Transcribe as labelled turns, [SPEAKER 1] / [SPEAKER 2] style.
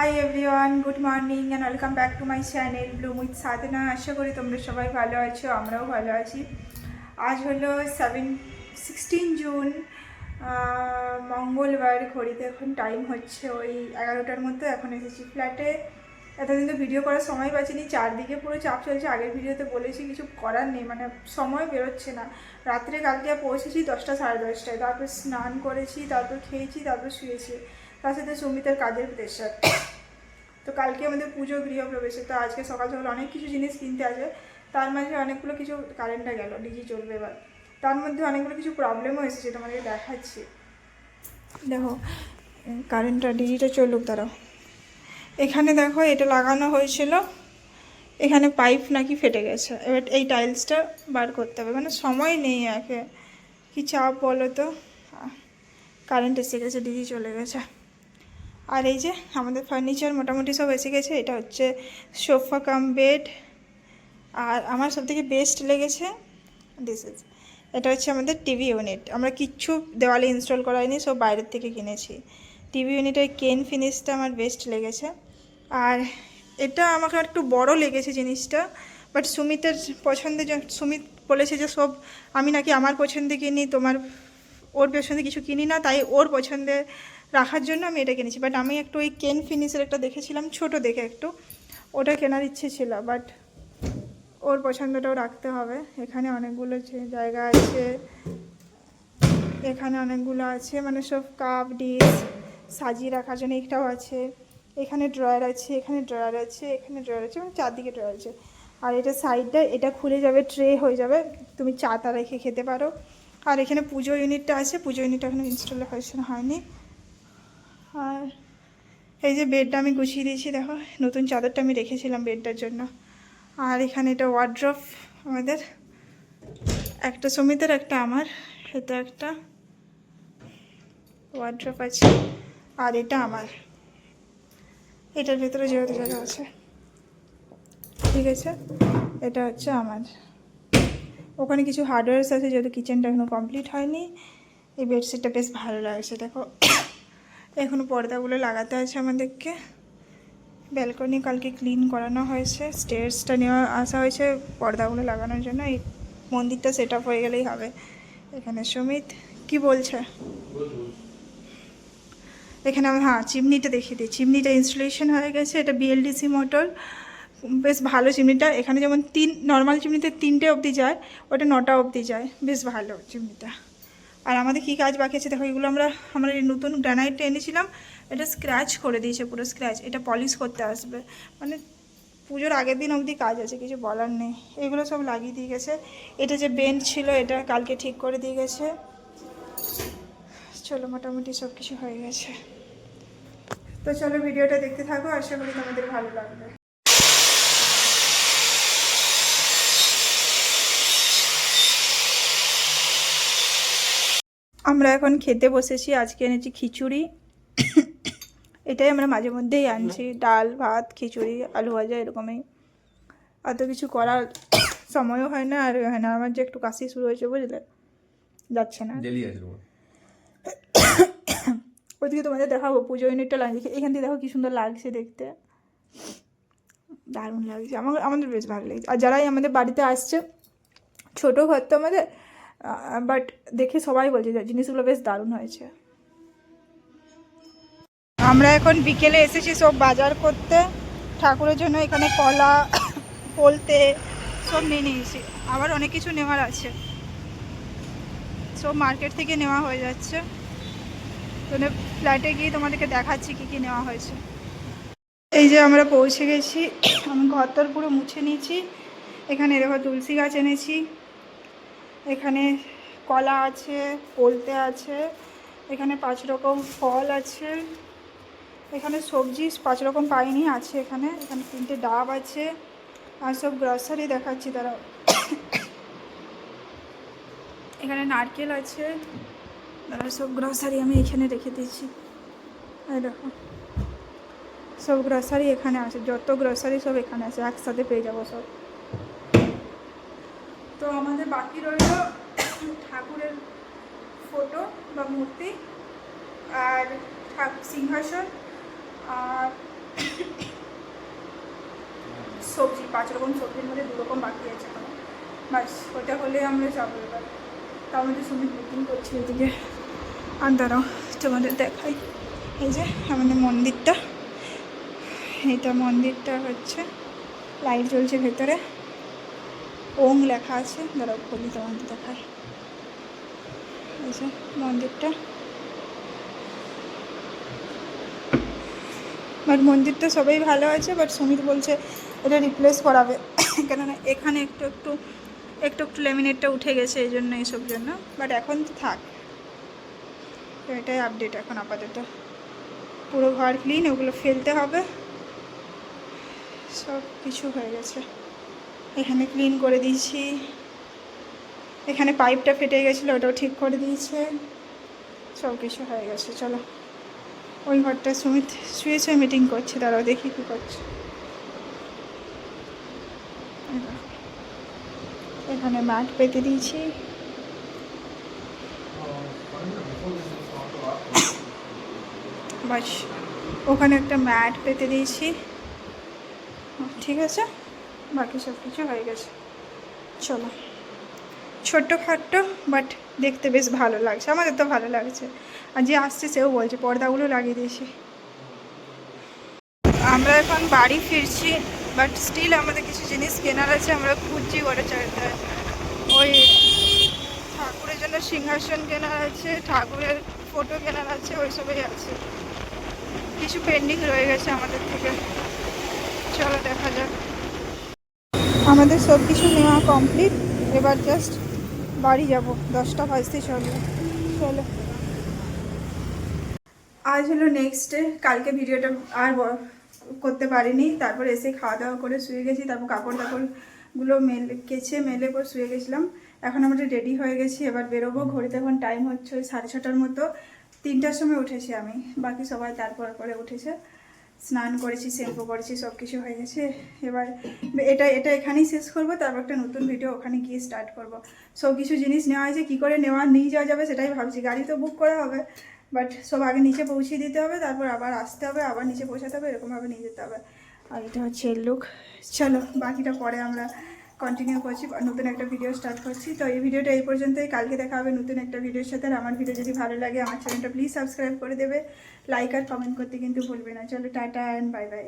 [SPEAKER 1] High everyone, good morning and welcome back to my channel bloom with Sadhana. আশা করি তোমরা সবাই ভালো আছো, আমরাও ভালো আছি। আজ হলো 16 জুন, মঙ্গলবার। ঘড়িতে এখন টাইম হচ্ছে ওই 11টার মতো। এখন এসেছি ফ্ল্যাটে। এতদিন তো ভিডিও করার সময় পাচ্ছিনি, চারদিকে পুরো চাপ চলছে। আগের ভিডিওতে বলেছি কিছু করার নেই, মানে সময় বেরোচ্ছে না। রাত্রে কালকে পৌঁছেছি 10টা সাড়ে 10টায়, তারপর স্নান করেছি, তারপর খেয়েছি, তারপর শুয়েছি। তার সাথে সুমিতের কাজের প্রেশার। তো কালকে আমাদের পুজো গৃহপ্রবেশে, তো আজকে সকাল সকাল অনেক কিছু জিনিস কিনতে আছে। তার মাঝে অনেকগুলো কিছু কারেন্টটা গেল, ডিজি চলবে এবার। তার মধ্যে অনেকগুলো কিছু প্রবলেমও এসেছে, তোমাদেরকে দেখাচ্ছি। দেখো কারেন্টটা, ডিজিটা চলুক তারাও। এখানে দেখো এটা লাগানো হয়েছিল, এখানে পাইপ নাকি ফেটে গেছে। এবার এই টাইলসটা বার করতে হবে, মানে সময় নেই। একে কি চাপ বলো তো। কারেন্ট এসে গেছে, ডিজি চলে গেছে। আর এই যে আমাদের ফার্নিচার মোটামুটি সব এসে গেছে। এটা হচ্ছে সোফা কাম বেড। আর আমার সবথেকে বেস্ট লেগেছে এটা হচ্ছে আমাদের টিভি ইউনিট। আমরা কিচ্ছু দেওয়ালে ইনস্টল করাইনি, সব বাইরের থেকে কিনেছি। টিভি ইউনিটের কেন ফিনিশটা আমার বেস্ট লেগেছে। আর এটা আমাকে একটু বড় লেগেছে জিনিসটা, বাট সুমিতের পছন্দে। সুমিত বলেছে যে সব আমি নাকি আমার পছন্দে কিনি, তোমার ওর পছন্দে কিছু কিনি না, তাই ওর পছন্দে রাখার জন্য আমি এটা কিনেছি। বাট আমি একটু ওই কেন ফিনিশের একটা দেখেছিলাম, ছোট দেখে একটু, ওটা কেনার ইচ্ছে ছিল। বাট ওর পছন্দটাও রাখতে হবে। এখানে অনেকগুলো জায়গা আছে, এখানে অনেকগুলো আছে, মানে সব কাপ ডিশ সাজিয়ে রাখার জন্য। এটাও আছে, এখানে ড্রয়ার আছে, এখানে ড্রয়ার আছে, এখানে ড্রয়ার আছে, মানে চারদিকে ড্রয়ার আছে। আর এটা সাইডটা, এটা খুলে যাবে, ট্রে হয়ে যাবে, তুমি চাটা রেখে খেতে পারো। আর এখানে পুজো ইউনিটটা আছে, পুজো ইউনিটটা এখনো ইনস্টল হয়নি। আর এই যে বেডটা আমি গুছিয়ে দিয়েছি, দেখো নতুন চাদরটা আমি রেখেছিলাম বেডটার জন্য। আর এখানে এটা ওয়ার্ড্রপ আমাদের, একটা সুমিতের একটা আমার, এটা একটা ওয়ার্ড্রপ আছে। আর এটা আমার, এটার ভেতরে যেহেতু জায়গা আছে, ঠিক আছে। এটা হচ্ছে আমার। ওখানে কিছু হার্ডওয়্যারস আছে, যেহেতু কিচেনটা এখনো কমপ্লিট হয়নি। এই বেডশিটটা বেশ ভালো লাগছে, দেখো। এখনো পর্দাগুলো লাগাতে আছে আমাদেরকে। ব্যালকনি কালকে ক্লিন করানো হয়েছে, স্টেয়ার্সটা নেওয়া আসা হয়েছে পর্দাগুলো লাগানোর জন্য। এই মন্দিরটা সেট আপ হয়ে গেলেই হবে। এখানে সুমিত কি বলছে, এখানে আমি চিমনিটা দেখিয়ে দিই। চিমনিটা ইনস্টলেশন হয়ে গেছে, এটা বিএলডিসি মোটর, বেশ ভালো চিমনিটা। এখানে যেমন নর্মাল চিমনিতে 3টে অবধি যায়, ওটা 9টা অবধি যায়, বেশ ভালো চিমনিটা। আর আমাদের কী কাজ বাকি আছে দেখো, এগুলো আমরা এই নতুন গ্রানাইটটা এনেছিলাম, এটা স্ক্র্যাচ করে দিয়েছে, পুরো স্ক্র্যাচ। এটা পলিশ করতে আসবে, মানে পুজোর আগের দিন অবধি কাজ আছে, কিছু বলার নেই। এগুলো সব লাগিয়ে দিয়ে গেছে। এটা যে বেঞ্চ ছিল, এটা কালকে ঠিক করে দিয়ে গেছে। চলো, মোটামুটি সব কিছু হয়ে গেছে। তো চলো ভিডিওটা দেখতে থাকো, আশা করি তোমাদের ভালো লাগবে। আমরা এখন খেতে বসেছি। আজকে এনেছি খিচুড়ি, এটাই আমরা মাঝে মধ্যেই আনছি। ডাল ভাত খিচুড়ি আলু ভাজা এরকমই, অত কিছু করার সময়ও হয় না। আর হয় না, আমার যে একটু কাশি শুরু হয়েছে, বুঝলে, যাচ্ছে না। ওইদিকে তোমাদের দেখাবো পুজো ইউনিটটা লাগিয়েছে। এখান থেকে দেখো কি সুন্দর লাগছে দেখতে, দারুণ লাগছে। আমাদের বেশ ভালো লাগছে। আর যারাই আমাদের বাড়িতে আসছে, ছোটো ঘর তো আমাদের, বাট দেখে সবাই বলছে যে জিনিসগুলো বেশ দারুণ হয়েছে। আমরা এখন বিকেলে এসেছি সব বাজার করতে ঠাকুরের জন্য। এখানে কলা বলতে সব নিয়ে নিয়েছি, আবার অনেক কিছু নেওয়ার আছে, সব মার্কেট থেকে নেওয়া হয়ে যাচ্ছে। মানে ফ্ল্যাটে গিয়ে তোমাদেরকে দেখাচ্ছি কী কী নেওয়া হয়েছে। এই যে আমরা পৌঁছে গেছি, আমি ঘরটার পুরো মুছে নিয়েছি। এখানে দেখো তুলসী গাছ এনেছি, এখানে কলা আছে, বলতে আছে, এখানে 5 রকম ফল আছে, এখানে সবজি 5 রকম পাইনি আছে এখানে। এখানে 3টে ডাব আছে, আর সব গ্রসারি দেখাচ্ছি তারা। এখানে নারকেল আছে, তারা সব গ্রসারি আমি এখানে রেখে দিয়েছি। এই দেখো সব গ্রসারি এখানে আছে, যত গ্রসারি সব এখানে আছে, একসাথে পেয়ে যাবো সব। তো আমাদের বাকি রইল ঠাকুরের ফটো বা মূর্তি, আর সিংহাসন, আর সবজি 5 রকম সবজির মধ্যে 2 রকম বাকি আছে এখন, বাস ওটা হলে আমরা যাবো এবার। তার মধ্যে সুমিত বুকিং করছি এদিকে। আর দাঁড়াও তোমাদের দেখাই, এই যে আমাদের মন্দিরটা, এইটা মন্দিরটা হচ্ছে লাইট জ্বলছে ভেতরে, ওম লেখা আছে, দাঁড়াও খুলি তোমাদের দেখায়। এই যে মন্দিরটা, বাট মন্দিরটা সবাই ভালো আছে, বাট সুমিত বলছে এটা রিপ্লেস করাবে কেননা এখানে একটু একটু একটু একটু ল্যামিনেটটা উঠে গেছে, এই জন্য এইসব জন্য, বাট এখন তো থাক। তো এটাই আপডেট এখন আপাতত। পুরো ঘর ক্লিন, ওগুলো ফেলতে হবে, সব কিছু হয়ে গেছে। এখানে ক্লিন করে দিয়েছি, এখানে পাইপটা ফেটে গেছিলো ওটাও ঠিক করে দিয়েছে, সব কিছু হয়ে গেছে। চলো ওই ঘরটা সুমিত শুয়েছে, মিটিং করছে, তারাও দেখি কী করছে। এখানে ম্যাট পেতে দিয়েছি, বাস ওখানে একটা ম্যাট পেতে দিয়েছি, ঠিক আছে, বাকি সব কিছু হয়ে গেছে। চলো, ছোট্ট খাট্টো বাট দেখতে বেশ ভালো লাগছে, আমাদের তো ভালো লাগছে, আর যে আসছে সেও বলছে পর্দাগুলো লাগিয়ে দিয়েছি। আমরা এখন বাড়ি ফিরছি, বাট স্টিল আমাদের কিছু জিনিস কেনার আছে, আমরা খুঁজছি করে চাইতে। ওই ঠাকুরের জন্য সিংহাসন কেনার আছে, ঠাকুরের ফটো কেনার আছে, ওই সবই আছে, কিছু পেন্ডিং রয়ে গেছে আমাদের থেকে। চলো দেখা যাক। আমাদের সব কিছু নেওয়া কমপ্লিট, এবার জাস্ট বাড়ি যাব, 10টা বাজতে চলবে। চলো, আজ হলো নেক্সট ডে, কালকে ভিডিওটা আর করতে পারিনি, তারপর এসে খাওয়া দাওয়া করে শুয়ে গেছি, তারপর কাপড় টাপড়গুলো মেলে করে শুয়ে গেছিলাম। এখন আমরা রেডি হয়ে গেছি, এবার বেরোবো। ঘড়িতে এখন টাইম হচ্ছে ওই 6:30টার মতো, 3টার সময় উঠেছি আমি, বাকি সবাই তারপর করে উঠেছে। স্নান করেছি, শ্যাম্পু করেছি, সব কিছু হয়ে গেছে। এবার এটা এখানেই শেষ করব, তারপর একটা নতুন ভিডিও ওখানে গিয়ে স্টার্ট করব। সব কিছু জিনিস নেওয়া হয়েছে, কী করে নিয়ে যাওয়া যাবে সেটাই ভাবছি। গাড়ি তো বুক করা হবে, বাট সব আগে নিচে পৌঁছে দিতে হবে, তারপর আবার আসতে হবে, আবার নিচে পৌঁছাতে হবে, এরকমভাবে নিয়ে যেতে হবে। আর এটা হচ্ছে এর লুক। চলো বাকিটা পরে আমরা কন্টিনিউ করছি, নতুন একটা ভিডিও স্টার্ট করছি। তো এই ভিডিওটা এই পর্যন্তই, কালকে দেখা হবে নতুন একটা ভিডিওর সাথে। আর আমার ভিডিও যদি ভালো লাগে আমার চ্যানেলটা প্লিজ সাবস্ক্রাইব করে দেবে, লাইক আর কমেন্ট করতে কিন্তু ভুলবে না। চলো টাটা অ্যান্ড বাই বাই।